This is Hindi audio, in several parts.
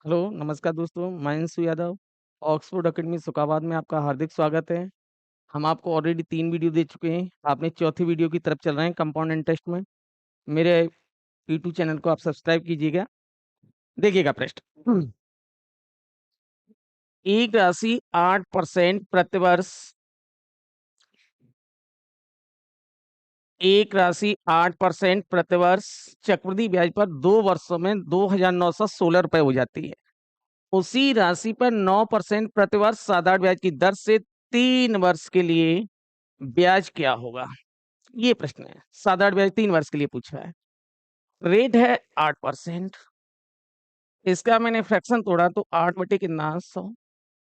हेलो, नमस्कार दोस्तों, मैं अंशु यादव, ऑक्सफोर्ड अकेडमी शुकाबाद में आपका हार्दिक स्वागत है। हम आपको ऑलरेडी 3 वीडियो दे चुके हैं, आपने चौथी वीडियो की तरफ चल रहे हैं कंपाउंड इंटरेस्ट में। मेरे यूट्यूब चैनल को आप सब्सक्राइब कीजिएगा। देखिएगा प्रश्न। एक राशि 8% प्रतिवर्ष एक राशि 8% प्रतिवर्ष चक्रवृद्धि ब्याज पर 2 वर्षों में 2,916 रुपए हो जाती है। उसी राशि पर 9% प्रतिवर्ष साधारण ब्याज की दर से 3 वर्ष के लिए ब्याज क्या होगा? ये प्रश्न है। साधारण ब्याज 3 वर्ष के लिए पूछा है। रेट है 8%। इसका मैंने फ्रैक्शन तोड़ा तो 8 बटे कितना 100,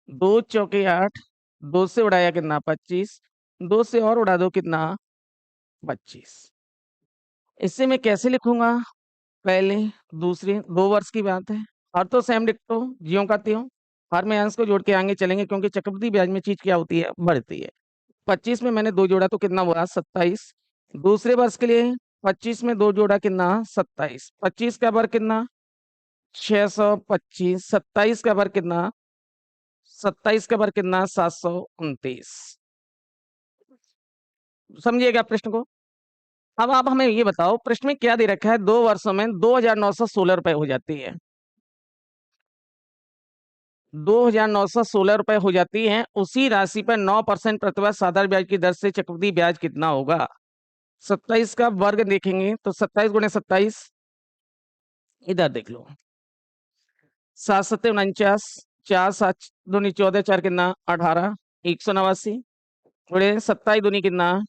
2 चौके 8, 2 से उड़ाया कितना 25, 2 से और उड़ा दो कितना 25। इससे मैं कैसे लिखूंगा? पहले, दूसरे, 2 वर्ष की बात है। हर तो सेम डिक्टो, ज्यों का त्यों। हर में अंश को जोड़ के आगे चलेंगे क्योंकि चक्रवृद्धि ब्याज में चीज क्या होती है? बढ़ती है। 25 में मैंने 2 जोड़ा तो कितना हुआ 27। दूसरे वर्ष के लिए 25 में 2 जोड़ा कितना 27। 25 का वर्ग कितना 625। 27 का वर्ग कितना 27 का वर्ग कितना 729। समझिएगा प्रश्न को। अब आप हमें ये बताओ प्रश्न में क्या दे रखा है? 2 वर्षों में 2,916 रुपए हो जाती है। 2,916 रुपए हो जाती है। उसी राशि पर 9% प्रतिवर्ष साधारण ब्याज की दर से चक्रवृद्धि ब्याज कितना होगा? 27 का वर्ग देखेंगे तो 27 गुणे 27, इधर देख लो, 7 सत्ते 49, 4 7 दूनी 14, 4 कितना 18, 189 गुणे 27 दूनी कितना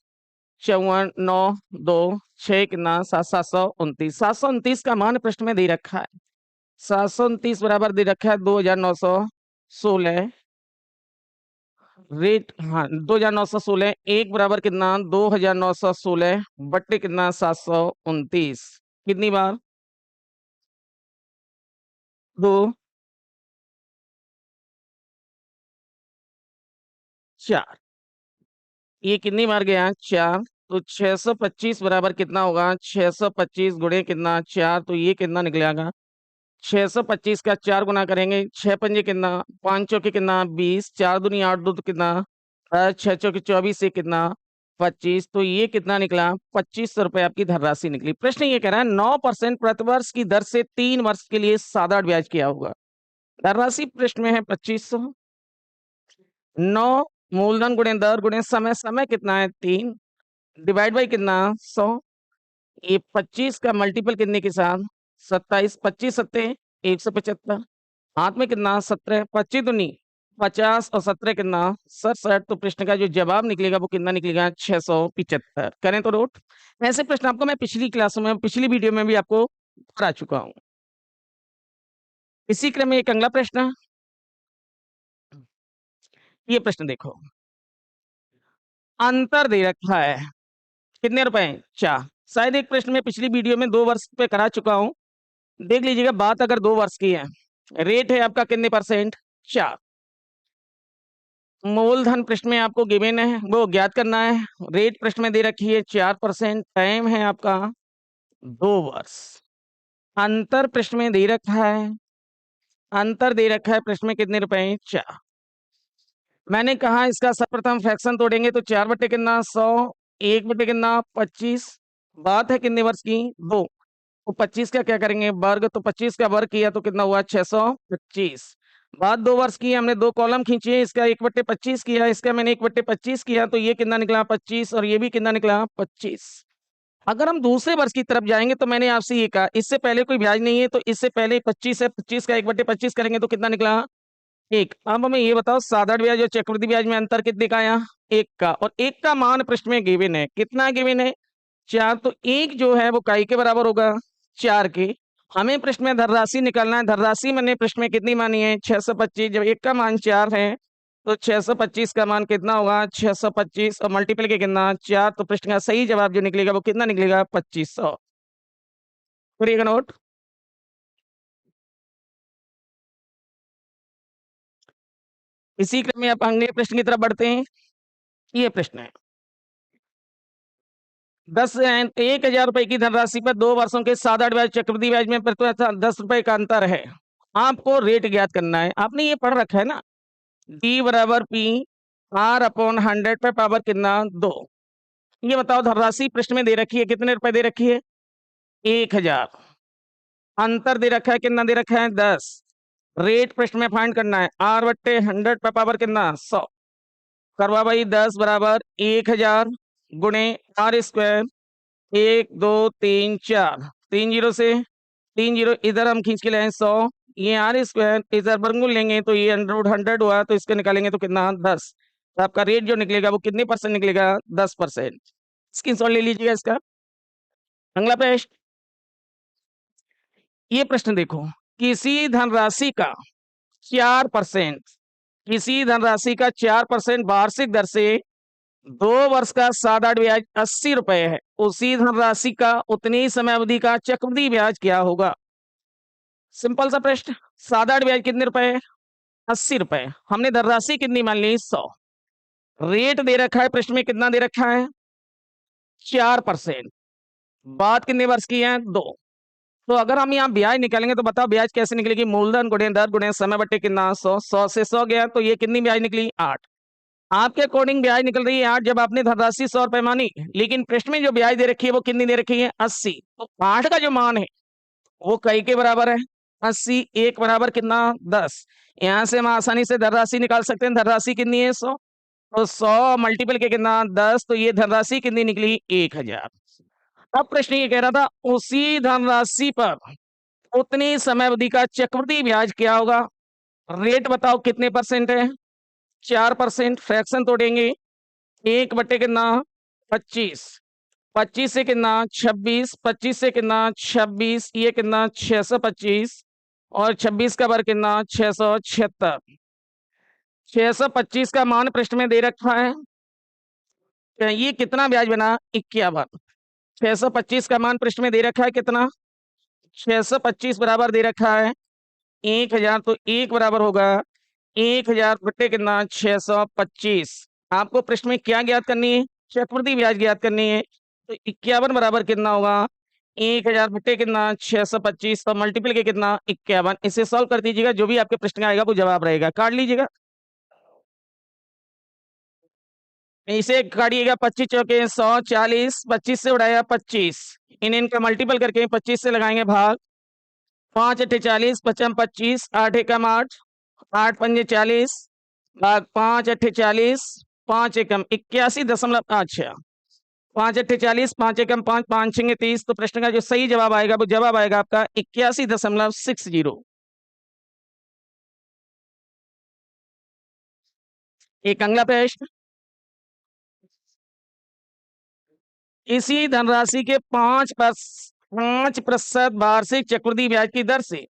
54, 9 2 6 कितना 7 729। 729 का मान प्रश्न में दे रखा है। 729 बराबर दे रखा है 2,916। रेट, हाँ, 2,916 एक बराबर कितना 2,916 बट्टे कितना 729। कितनी बार? 2 4। ये कितनी बार गया 4। तो 625 बराबर कितना होगा 625 गुणे कितना 4, तो ये कितना निकलेगा 625 का 4 गुना करेंगे, 6 पंजे कितना 5 चौके कितना 20, 4 दूनी 8 दो तो कितना 6 चौके 24 से कितना 25, तो ये कितना निकला 2500 रुपए आपकी धनराशि निकली। प्रश्न ये कह रहा है 9% प्रतिवर्ष की दर से 3 वर्ष के लिए साधारण ब्याज क्या होगा? धनराशि प्रश्न में है 2500। 9 मूलधन गुणे दर गुणे समय, समय कितना है 3, डिवाइड बाई कितना 100। ये 25 का मल्टीपल कितने के साथ 27, 25 सत्ते 175, हाथ में कितना 17, 25 दूनी 50 और 17 कितना 67। तो प्रश्न का जो जवाब निकलेगा वो कितना निकलेगा 675। करें तो नोट। ऐसे प्रश्न आपको मैं पिछली क्लासों में, पिछली वीडियो में भी आपको करा चुका हूं। इसी क्रम में एक अगला प्रश्न, ये प्रश्न देखो, अंतर दे रखा है कितने रुपए 4। शायद एक प्रश्न में पिछली वीडियो में 2 वर्ष पे करा चुका हूं, देख लीजिएगा। बात अगर 2 वर्ष की है, रेट है आपका कितने परसेंट 4। मूलधन प्रश्न में आपको गिवन है, वो ज्ञात करना है। रेट प्रश्न में दे रखी है 4%। टाइम है आपका 2 वर्ष। अंतर प्रश्न में दे रखा है, अंतर दे रखा है प्रश्न में कितने रुपए 4। मैंने कहा इसका सर्वप्रथम फ्रैक्शन तोड़ेंगे तो 4 बटे कितना 100, 1 बटे कितना 25। बात है कितने वर्ष की 2। तो 25 का क्या करेंगे वर्ग, तो 25 का वर्ग किया तो कितना हुआ 625। बात 2 वर्ष की, हमने 2 कॉलम खींचे, इसका 1 बटे 25 किया, इसका मैंने 1 बटे 25 किया, तो ये कितना निकला 25 और ये भी कितना निकला 25। अगर हम दूसरे वर्ष की तरफ जाएंगे तो मैंने आपसे ये कहा इससे पहले कोई ब्याज नहीं है, तो इससे पहले 25 है, 25 का 1 बटे 25 करेंगे तो कितना निकला 1। अब हमें ये बताओ साधारण ब्याज और चक्रवृद्धि ब्याज में अंतर कितने का आया 1 का, और 1 का मान प्रश्न में गिवन है, कितना गिवन है 4। तो 1 जो है वो काई के बराबर होगा 4 के। हमें प्रश्न में धनराशि निकालना है। धनराशि मैंने प्रश्न में कितनी मानी है 625। जब 1 का मान 4 है तो 625 का मान कितना होगा 625 और मल्टीपल के कितना 4। तो प्रश्न का सही जवाब जो निकलेगा वो कितना निकलेगा 2500। करिएगा नोट। इसी क्रम में आप अगले प्रश्न की तरफ बढ़ते हैं। ये प्रश्न है 1,000 रुपए की धनराशि पर 2 वर्षों के साधारण ब्याज चक्रवृद्धि ब्याज में प्रति वर्ष 10 रुपए का अंतर है। आपको रेट ज्ञात करना है। आपने ये पढ़ रखा है ना, डी बराबर पी आर अपॉन 100 पे पावर कितना 2। ये बताओ धनराशि प्रश्न में दे रखी है, कितने रुपए दे रखी है 1000। अंतर दे रखा है, कितना दे रखा है 10। रेट प्रश्न में फाइंड करना है, आर बट्टे 100 पे पावर कितना 100। करवा भाई 10 बराबर 1000 गुणे आर स्क्वायर 1 2 3 4 3 जीरो से 3 जीरो इधर हम खींच के लाए 100। ये आर स्क्वायर इधर वर्गमूल लेंगे तो ये 100 हुआ, तो इसके निकालेंगे तो कितना 10। तो आपका रेट जो निकलेगा वो कितने परसेंट निकलेगा 10%। स्क्रीनशॉट ले लीजिएगा इसका। अगला प्रश्न, ये प्रश्न देखो, किसी धनराशि का 4%, किसी धनराशि का 4% वार्षिक दर से 2 वर्ष का सादा ब्याज 80 रुपए है, उसी धनराशि का उतनी ही समय अवधि का चक्रवृद्धि ब्याज क्या होगा। सिंपल सा प्रश्न, सादा ब्याज कितने रुपए है 80 रुपए, हमने धनराशि कितनी मान ली 100। रेट दे रखा है प्रश्न में, कितना दे रखा है 4%। बात कितने वर्ष की है 2। तो अगर हम यहाँ ब्याज निकालेंगे तो बताओ ब्याज कैसे निकलेगी, मूलधन गुणे दर गुणे समय बटे कितना 100। 100 से 100 गया तो ये कितनी ब्याज निकली 8। आपके अकॉर्डिंग ब्याज निकल रही है 8 जब आपने धनराशि 100 रुपए मानी, लेकिन प्रश्न में जो ब्याज दे रखी है वो कितनी दे रखी है 80। तो 8 का जो मान है वो कई के बराबर है 80, 1 बराबर कितना 10। यहां से हम आसानी से धनराशि निकाल सकते हैं, धनराशि कितनी है 100, तो 100 मल्टीपल के कितना 10, तो ये धनराशि कितनी निकली 1000। अब प्रश्न ये कह रहा था उसी धनराशि पर उतनी समय अवधि का चक्रवृद्धि ब्याज क्या होगा। रेट बताओ कितने परसेंट है 4%। फ्रैक्शन तोड़ेंगे 1 बटे कितना 25, 25 से कितना 26, 25 से कितना 26, ये कितना 625 और 26 का वर्ग कितना 676। 625 का मान प्रश्न में दे रखा है, ये कितना ब्याज बना 51। 625 का मान पृष्ठ में दे रखा है कितना 625 बराबर दे रखा है 1000, तो 1 बराबर होगा 1000 बटे कितना 625। आपको प्रश्न में क्या ज्ञात करनी है चक्रवृद्धि ब्याज ज्ञात करनी है, तो 51 बराबर कितना होगा 1000 बटे कितना 625 तो मल्टीपल के कितना 51। इसे सॉल्व कर दीजिएगा, जो भी आपके प्रश्न में आएगा वो जवाब रहेगा, काट लीजिएगा। इसे काटिएगा 25 चौके 100, 40, 25 से उड़ाया 25, इनका मल्टीपल करके 25 से लगाएंगे भाग, 5 अट्ठे 40, 55 25, 8 एकम 8, 8 पंजे 40, भाग 5 अट्ठे 40, 5 एकम 81 अच्छा 5 अट्ठे 40, 5 एकम 5, 5 छंगे 30। तो प्रश्न का जो सही जवाब आएगा वो जवाब आएगा आपका 81.60। एक अगला प्रश्न, इसी धनराशि के 5% वार्षिक चक्रवृद्धि ब्याज की दर से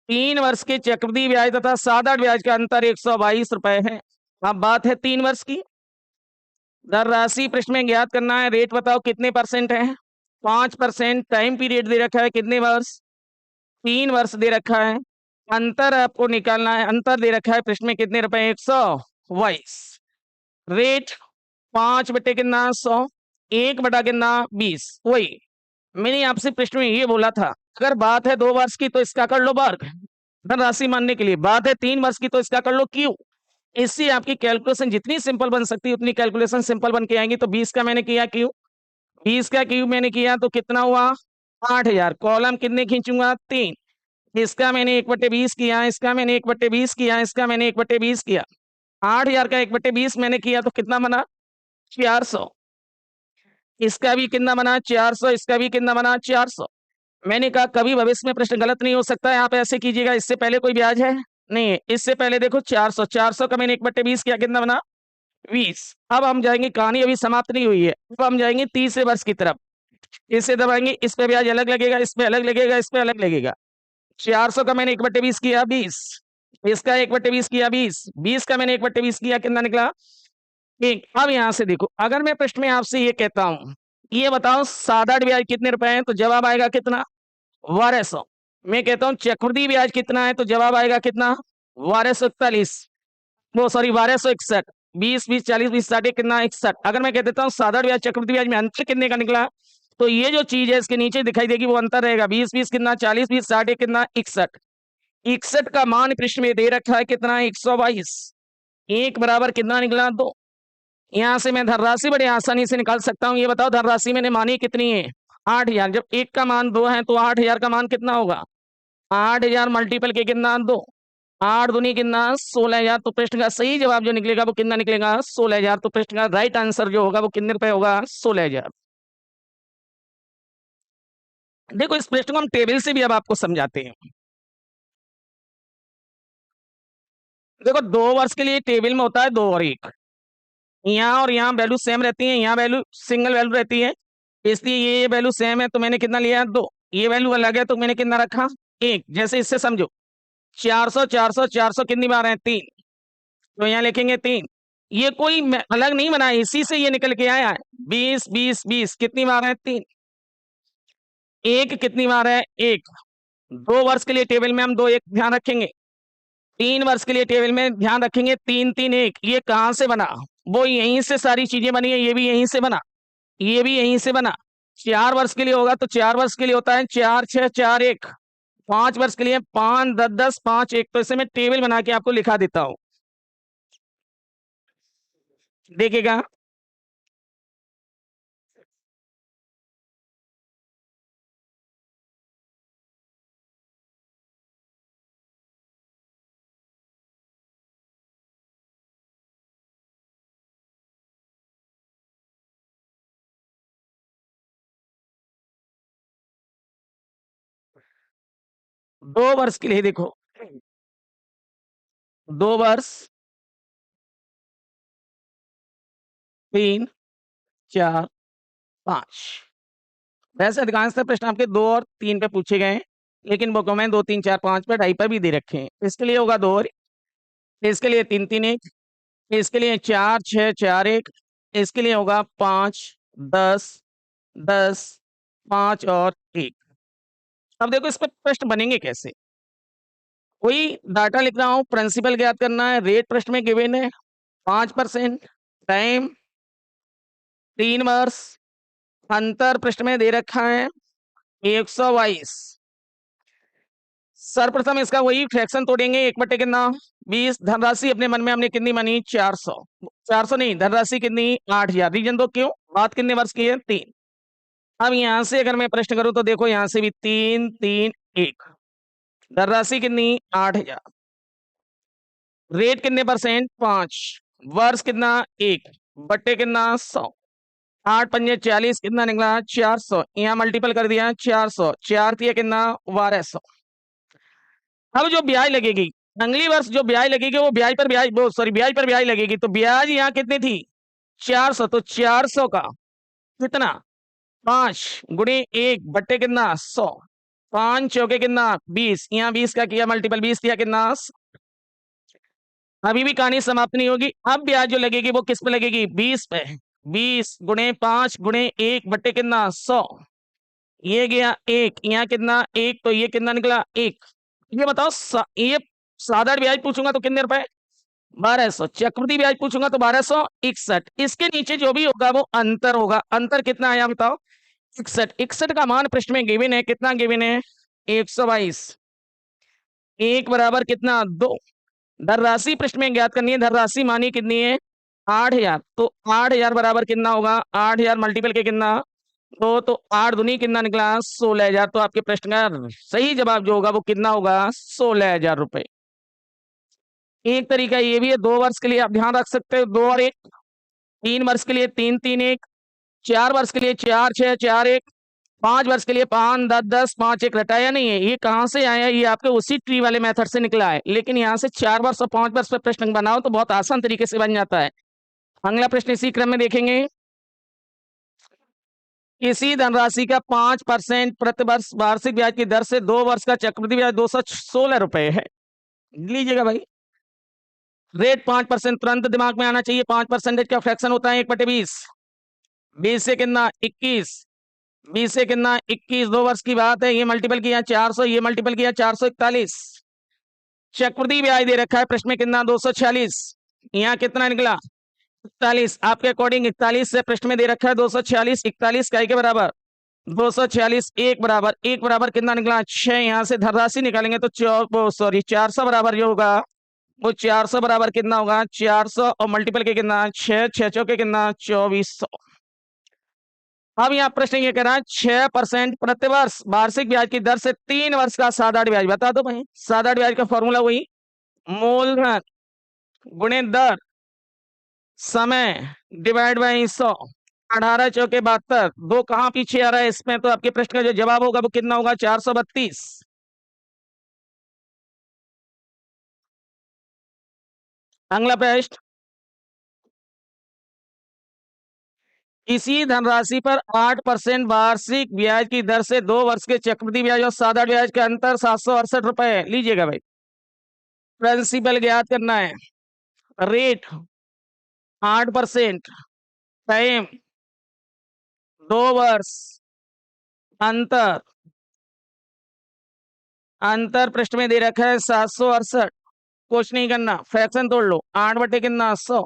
3 वर्ष के चक्रवृद्धि ब्याज तथा सादा ब्याज का अंतर 122 रुपए है। अब बात है 3 वर्ष की। धनराशि प्रश्न में ज्ञात करना है, रेट बताओ कितने परसेंट है 5%। टाइम पीरियड दे रखा है कितने वर्ष 3 वर्ष दे रखा है। अंतर आपको निकालना है, अंतर दे रखा है प्रश्न में कितने रुपए 122। रेट 5 बटे कितना 100, 1 बटा कितना 20। वही मैंने आपसे प्रश्न में ये बोला था, अगर बात है 2 वर्ष की तो इसका कर लो वर्ग धनराशि मानने के लिए, बात है 3 वर्ष की तो इसका कर लो क्यू। इससे आपकी कैलकुलेशन जितनी सिंपल बन सकती है उतनी कैलकुलेशन सिंपल बन के आएंगी। तो 20 का मैंने किया क्यू, 20 का क्यू मैंने किया तो कितना हुआ 8000। कॉलम कितने खींचूंगा 3, इसका मैंने 1/20 किया, इसका मैंने 1/20 किया, इसका मैंने 1/20 किया। 8000 का 1/20 मैंने किया तो कितना बना 400। इसका भी कितना बना 400, इसका भी कितना बना 400। मैंने कहा कभी भविष्य में प्रश्न गलत नहीं हो सकता है, आप ऐसे कीजिएगा। इससे पहले कोई ब्याज है नहीं है, इससे पहले देखो 400, 400 का मैंने 1/20 किया, कितना बना 20। अब हम जाएंगे, कहानी अभी समाप्त नहीं हुई है, अब हम जाएंगे तीसरे वर्ष की तरफ। इसे दबाएंगे, इस पे ब्याज अलग लगेगा, इस पे अलग लगेगा, इस पे अलग लगेगा। 400 का मैंने 1/20 किया 20, इसका 1/20 किया 20, 20 का मैंने 1/20 किया, कितना निकला 1। अब यहां से देखो, अगर मैं प्रश्न में आपसे ये कहता हूं ये बताओ सादा ब्याज कितने रुपए है, तो जवाब आएगा कितना 1200। मैं कहता हूं चक्रवृद्धि ब्याज कितना है, तो जवाब आएगा कितना 1241, वो सॉरी 1261। 20 20 40 20 60 कितना 61। अगर मैं कह देता हूं सादा ब्याज चक्रवृद्धि ब्याज में अंतर कितने का निकला, तो ये जो चीज है इसके नीचे दिखाई देगी वो अंतर रहेगा 20 20 कितना 40 20 60 कितना 61। 61 का मान पृष्ठ में दे रखा है कितना, 122। एक बराबर कितना निकला, 2। यहां से मैं धनराशि बड़े आसानी से निकाल सकता हूं। ये बताओ धनराशि मैंने मानी कितनी है, 8000। जब एक का मान 2 है तो 8000 का मान कितना होगा, 8000 मल्टीपल के कितना, 2। 8 दूनी कितना, 16000। तो प्रश्न का सही जवाब जो निकलेगा वो कितना निकलेगा, 16000। तो प्रश्न का राइट आंसर जो होगा वो कितने रुपए होगा, 16000। देखो इस प्रश्न को हम टेबल से भी अब आपको समझाते हैं। देखो 2 वर्ष के लिए टेबल में होता है 2 और 1। यहाँ और यहाँ वैल्यू सेम रहती है, यहाँ वैल्यू सिंगल वैल्यू रहती है, इसलिए ये वैल्यू सेम है तो मैंने कितना लिया, 2। ये वैल्यू अलग है तो मैंने कितना रखा, 1। जैसे इससे समझो 400 400 400 कितनी बार है, 3। तो यहाँ लिखेंगे 3। ये कोई अलग नहीं बना, इसी से ये निकल के आया है। 20 20 20 कितनी बार है, 3। 1 कितनी बार है, 1। 2 वर्ष के लिए टेबल में हम 2 1 ध्यान रखेंगे। 3 वर्ष के लिए टेबल में ध्यान रखेंगे 3 3 1। ये कहां से बना, वो यहीं से सारी चीजें बनी है। ये भी यहीं से बना, ये भी यहीं से बना। 4 वर्ष के लिए होगा तो 4 वर्ष के लिए होता है 4 6 4 1। 5 वर्ष के लिए 5 10 10 5 1। तो इसे मैं टेबल बना के आपको लिखा देता हूं, देखिएगा। दो वर्ष के लिए देखो, 2 वर्ष, 3 4 5। वैसे अधिकांशतः प्रश्न आपके 2 और 3 पे पूछे गए हैं, लेकिन बुकों में 2 3 4 5 पे 2.5 पे भी दे रखे हैं। इसके लिए होगा 2 और, इसके लिए 3 3 1, इसके लिए 4 6 4 1, इसके लिए होगा 5 10 10 5 और 1। अब देखो इस पर प्रश्न बनेंगे कैसे। कोई डाटा लिख रहा हूं, प्रिंसिपल ज्ञात करना है, रेट प्रश्न में गिवन है 5%, टाइम 3 वर्ष, अंतर प्रश्न में दे रखा है 122। सर्वप्रथम इसका वही फ्रैक्शन तोड़ेंगे, 1 बटे कितना, 20। धनराशि अपने मन में हमने कितनी मानी, 400। 400 नहीं, धनराशि कितनी, 8000। रीजन तो क्यों, बात कितने वर्ष की है, 3। अब यहां से अगर मैं प्रश्न करूं तो देखो यहां से भी 3 3 1। धनराशि कितनी, 8000। रेट कितने परसेंट, 5। वर्ष कितना, 1 बट्टे कितना, 100। 8 पंजे 40 कितना निकला, 400। यहाँ मल्टीपल कर दिया 400, 4 दिया कितना, 1200। अब जो ब्याज लगेगी, अगली वर्ष जो ब्याज लगेगी वो ब्याज पर ब्याज, वो सॉरी ब्याज पर ब्याज लगेगी। तो ब्याज यहाँ कितनी थी, 400। तो 400 का कितना, 5 गुणे 1 बट्टे कितना, 100। 5 चौके कितना, 20। यहाँ 20 का किया मल्टीपल, 20 दिया कितना, अभी भी कहानी समाप्त नहीं होगी। अब ब्याज जो लगेगी वो किस पे लगेगी, 20 पे। 20 गुणे 5 गुणे 1 बट्टे कितना, 100। ये गया 1, यहाँ कितना, 1। तो ये कितना निकला, 1। ये बताओ ये साधारण ब्याज पूछूंगा तो कितने रुपए, 1200। चक्रवृद्धि ब्याज पूछूंगा तो 1261। इसके नीचे जो भी होगा वो अंतर होगा। अंतर कितना आया बताओ, 61। 61 का मान प्रश्न में गिवन है, कितना गिवन है, 122। 1 बराबर कितना, 2। धनराशि पृष्ठ में ज्ञात करनी है, धनराशि मानी कितनी है, 8000। तो 8000 बराबर कितना होगा, 8000 मल्टीपल के कितना, तो 8 दूनी कितना निकला, 16000। तो आपके प्रश्न का सही जवाब जो होगा वो कितना होगा, 16000 रुपए। एक तरीका ये भी है, 2 वर्ष के लिए आप ध्यान रख सकते हो 2 और 1। 3 वर्ष के लिए 3 3 1। 4 वर्ष के लिए 4 6 4 1। 5 वर्ष के लिए 5 10 10 5 1। रटाया नहीं है, ये कहां से आया, ये आपके उसी ट्री वाले मेथड से निकला है। लेकिन यहाँ से 4 वर्ष और 5 वर्ष पर प्रश्न बनाओ तो बहुत आसान तरीके से बन जाता है। अगला प्रश्न इसी क्रम में देखेंगे। किसी धनराशि का 5% प्रति वर्ष वार्षिक ब्याज की दर से 2 वर्ष का चक्रवृद्धि ब्याज 216 रुपए है। लीजिएगा भाई, रेट 5%, तुरंत दिमाग में आना चाहिए। 5% का फ्रैक्शन होता है 1/20। 20 से कितना, 21। 20 से कितना, 21। 2 वर्ष की बात है, ये मल्टीपल किया 400, ये मल्टीपल किया 441। चक्रवृद्धि ब्याज दे रखा है प्रश्न में कितना, 246। यहाँ कितना निकला, 41। आपके अकॉर्डिंग 41 से प्रश्न में दे रखा है 246, 41 काय के बराबर, 246 एक बराबर कितना निकला 6। यहां से धनराशि निकालेंगे तो 400 बराबर जो होगा वो 400 बराबर कितना होगा 400 और मल्टीपल के कितना 6 6 चौके कितना 2400। अब यहाँ प्रश्न ये कह रहा है 6% प्रतिवर्ष वार्षिक ब्याज की दर से 3 वर्ष का साधारण ब्याज बता दो भाई। साधारण ब्याज का फॉर्मूला वही मूलधन गुणे दर समय डिवाइड बाई 100। 18 चौके 72 दो कहाँ पीछे आ रहा है इसमें, तो आपके प्रश्न का जो जवाब होगा वो कितना होगा 432। अगला प्रश्न, किसी धनराशि पर 8% वार्षिक ब्याज की दर से 2 वर्ष के चक्रवृद्धि ब्याज और साधारण ब्याज का अंतर 768 रुपए लीजिएगा भाई। प्रिंसिपल ज्ञात करना है, रेट 8%, टाइम 2 वर्ष, अंतर अंतर पृष्ठ में दे रखा है 768। कुछ नहीं करना, फ्रैक्शन तोड़ लो, 8 बटे कितना 100,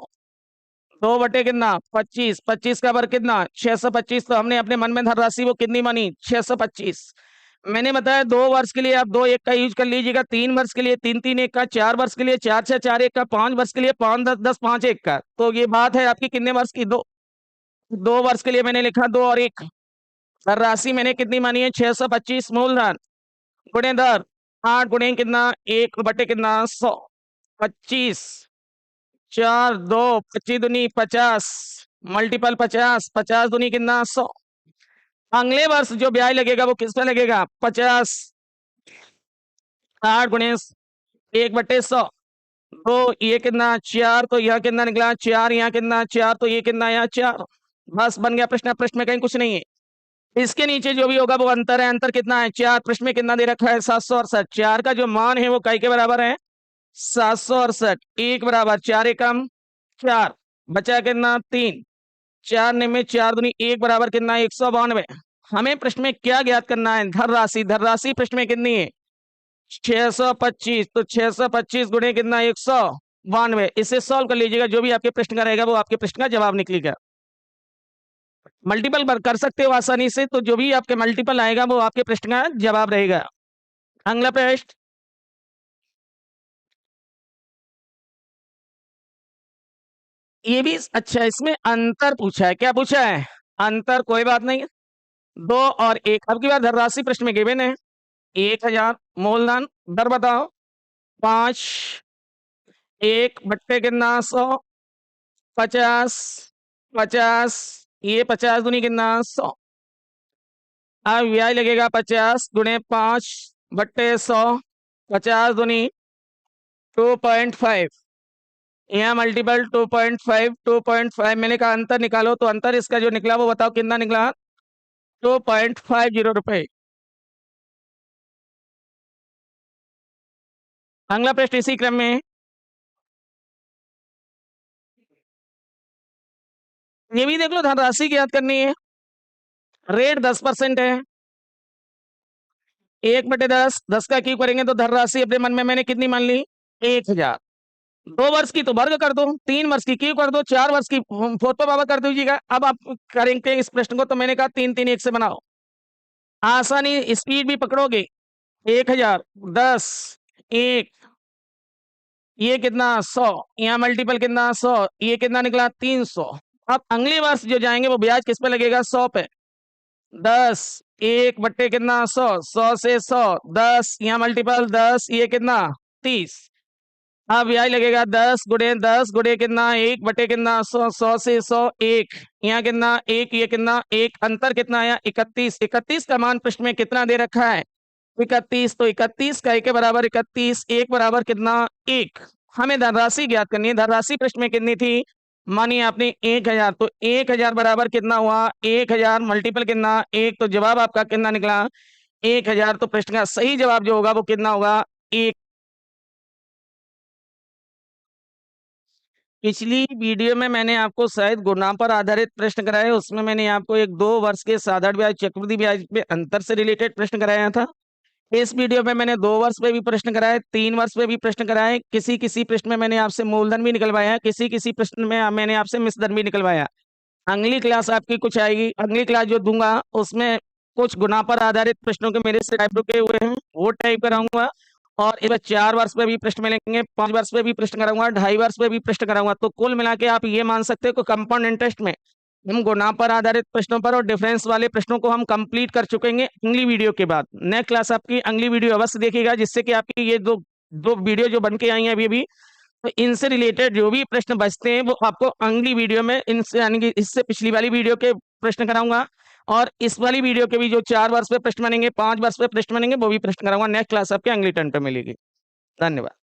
2 बटे कितना 25, 25 का वर्ग कितना 625। तो हमने अपने मन में धनराशि वो कितनी मानी 625। मैंने बताया 2 वर्ष के लिए आप 2 1 का यूज कर लीजिएगा, 3 वर्ष के लिए 3 3 1 का, 4 वर्ष के लिए 4 6 4 1 का, 5 वर्ष के लिए 5 10 10 5 1 का। तो ये बात है आपकी कितने वर्ष की, 2 वर्ष के लिए मैंने लिखा 2 और 1। धनराशि मैंने कितनी मानी है 625 मूलधन गुणे दर 8 गुणे कितना 1 बटे कितना 100, 25 4 2 25 दूनी 50 मल्टीपल 50 50 दूनी कितना 100। अगले वर्ष जो ब्याज लगेगा वो किस पे लगेगा 50, 8 गुणे 1 बटे 100। तो ये कितना 4, तो यह कितना निकला 4, यहाँ कितना 4, तो ये कितना यहाँ 4। बस बन गया प्रश्न, प्रश्न में कहीं कुछ नहीं है। इसके नीचे जो भी होगा वो अंतर है, अंतर कितना है 4, प्रश्न में कितना दे रखा है 768। 4 का जो मान है वो कई के बराबर है 768। 1 बराबर 4 एकम 4, बचा कितना 3, 4 में 4 दूनी 1 बराबर कितना 192। हमें प्रश्न में क्या ज्ञात करना है धनराशि। धनराशि प्रश्न में कितनी है 625। तो 625 गुणे कितना 192। इसे सॉल्व कर लीजिएगा, जो भी आपके प्रश्न का रहेगा वो आपके प्रश्न का जवाब निकलेगा। मल्टीपल कर सकते हो आसानी से, तो जो भी आपके मल्टीपल आएगा वो आपके प्रश्न का जवाब रहेगा। अगला प्रश्न, ये भी अच्छा, इसमें अंतर पूछा है। क्या पूछा है अंतर, कोई बात नहीं, 2 और 1। अब की बार धनराशि प्रश्न में गिवन है 1000 मूलधन, दर बताओ 5, 1 बट्टे कितना 100, 50 50, ये 50 दूनी कितना 100। अब ब्याज लगेगा 50 गुणे 5 बट्टे 100, 50 दूनी 2.5, यहाँ मल्टीपल 2.5 2.5। मैंने कहा अंतर निकालो, तो अंतर इसका जो निकला वो बताओ कितना निकला 2.50 रुपए। अगला प्रश्न इसी क्रम में, ये भी देख लो, धनराशि की याद करनी है। रेट 10% है, 1 बटे 10, 10 का क्यूब करेंगे तो धनराशि अपने मन में मैंने कितनी मान ली 1000। 2 वर्ष की तो वर्ग कर दो, 3 वर्ष की क्यूब कर दो, 4 वर्ष की 4 पावर कर दीजिएगा। अब आप करेंगे इस प्रश्न को, तो मैंने कहा 3 3 1 से बनाओ, आसानी स्पीड भी पकड़ोगे। 1000 10 1, ये कितना 100, यहाँ मल्टीपल कितना 100, ये कितना निकला 300। अब अगले वर्ष जो जाएंगे वो ब्याज किस पे लगेगा 100 पे, 10 1 बट्टे कितना 100, 100 से 100 10, यहाँ मल्टीपल 10, ये कितना 30। अब ब्याज लगेगा 10 गुणे 10 गुणे कितना 1 बटे कितना 100, 100 से 100 1, यहाँ कितना 1, ये कितना 1, अंतर कितना आया 31। 31 का मान प्रश्न में कितना दे रखा है 31। तो 31 का 1 के बराबर 31, 1 बराबर कितना 1। हमें धनराशि ज्ञात करनी है। धनराशि प्रश्न में कितनी थी, मानिए आपने 1000, तो 1000 बराबर कितना हुआ 1000 मल्टीपल कितना 1, तो जवाब आपका कितना निकला 1000। तो प्रश्न का सही जवाब जो होगा वो कितना होगा 1। पिछली वीडियो में मैंने आपको शायद गुना पर आधारित प्रश्न कराए, उसमें मैंने आपको एक 2 वर्ष के साधारण ब्याज चक्रवृद्धि ब्याज में अंतर से रिलेटेड प्रश्न कराया था। इस वीडियो में मैंने 2 वर्ष में भी प्रश्न कराए, 3 वर्ष में भी प्रश्न कराए, किसी किसी प्रश्न में मैंने आपसे मूलधन भी निकलवाया, किसी किसी प्रश्न में मैंने आपसे मिश्रधन भी निकलवाया। अगली क्लास आपकी कुछ आएगी, अगली क्लास जो दूंगा उसमें कुछ गुना पर आधारित प्रश्नों के मेरे से टाइप रुके हुए हैं, वो टाइप कराऊंगा। और इस 4 वर्ष पे भी प्रश्न मिलेंगे, 5 वर्ष पे भी प्रश्न कराऊंगा, 2.5 वर्ष पे भी प्रश्न कराऊंगा। तो कुल मिला के आप ये मान सकते हो कि कंपाउंड इंटरेस्ट में हम गुना पर आधारित प्रश्नों पर और डिफरेंस वाले प्रश्नों को हम कंप्लीट कर चुके हैं अगली वीडियो के बाद। नेक्स्ट क्लास आपकी अगली वीडियो अवश्य देखिएगा, जिससे कि आपकी ये दो दो वीडियो जो बन के आई हैं अभी अभी, तो इनसे रिलेटेड जो भी प्रश्न बचते हैं वो आपको अगली वीडियो में इनसे यानी कि इससे पिछली वाली वीडियो के प्रश्न कराऊंगा। और इस वाली वीडियो के भी जो 4 वर्ष पे प्रश्न बनेंगे, 5 वर्ष पे प्रश्न बनेंगे, वो भी प्रश्न कराऊंगा। नेक्स्ट क्लास आपके अगली टर्न पे मिलेगी। धन्यवाद।